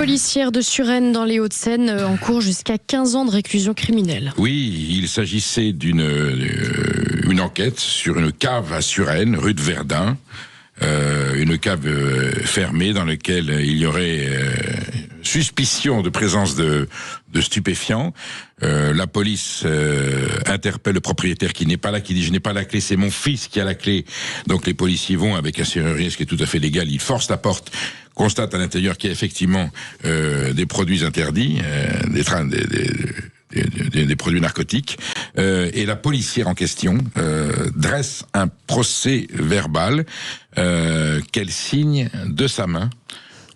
Policière de Suresnes dans les Hauts-de-Seine encourt jusqu'à 15 ans de réclusion criminelle. Oui, il s'agissait d'une enquête sur une cave à Suresnes, rue de Verdun, une cave fermée dans laquelle il y aurait suspicion de présence de stupéfiants. La police interpelle le propriétaire qui n'est pas là, qui dit « je n'ai pas la clé, c'est mon fils qui a la clé ». Donc les policiers vont avec un serrurier, ce qui est tout à fait légal, ils forcent la porte, constatent à l'intérieur qu'il y a effectivement des produits interdits, des produits narcotiques, et la policière en question dresse un procès verbal qu'elle signe de sa main,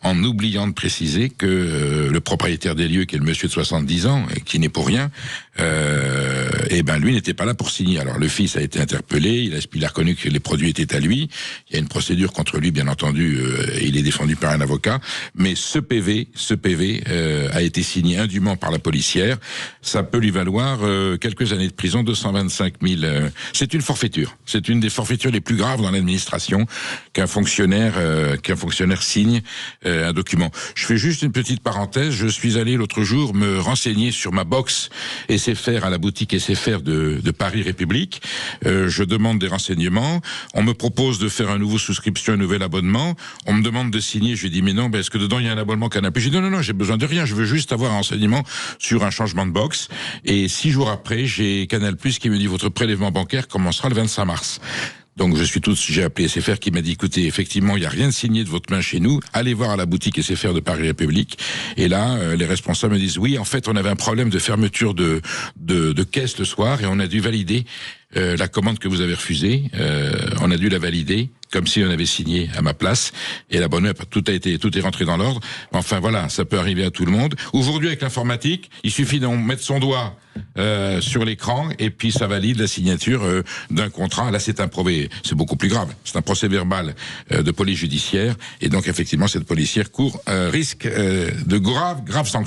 en oubliant de préciser que le propriétaire des lieux, qui est le monsieur de 70 ans, et qui n'est pour rien, lui n'était pas là pour signer. Alors le fils a été interpellé, il a reconnu que les produits étaient à lui, il y a une procédure contre lui, bien entendu, et il est défendu par un avocat, mais ce PV a été signé indûment par la policière. Ça peut lui valoir quelques années de prison, 225 000. C'est une forfaiture. C'est une des forfaitures les plus graves dans l'administration qu'un fonctionnaire signe un document. Je fais juste une petite parenthèse. Je suis allé l'autre jour me renseigner sur ma box SFR à la boutique SFR de Paris République. Je demande des renseignements. On me propose de faire un nouveau souscription, un nouvel abonnement. On me demande de signer. Je lui dis mais non, est-ce que dedans il y a un abonnement Canal+? Je dis non, j'ai besoin de rien. Je veux juste avoir un renseignement sur un changement de box. Et 6 jours après, j'ai Canal+ qui me dit votre prélèvement bancaire commencera le 25 mars. Donc j'ai appelé SFR qui m'a dit écoutez, effectivement, il n'y a rien de signé de votre main chez nous, allez voir à la boutique SFR de Paris République. Et là, les responsables me disent oui, en fait, on avait un problème de fermeture de caisse le soir et on a dû valider la commande que vous avez refusée. On a dû la valider comme si on avait signé à ma place, et la bonne heure, tout est rentré dans l'ordre. Enfin voilà, ça peut arriver à tout le monde. Aujourd'hui, avec l'informatique, il suffit d'en mettre son doigt sur l'écran, et puis ça valide la signature d'un contrat. Là, c'est un procès, c'est beaucoup plus grave. C'est un procès verbal de police judiciaire, et donc effectivement, cette policière risque de graves sanctions.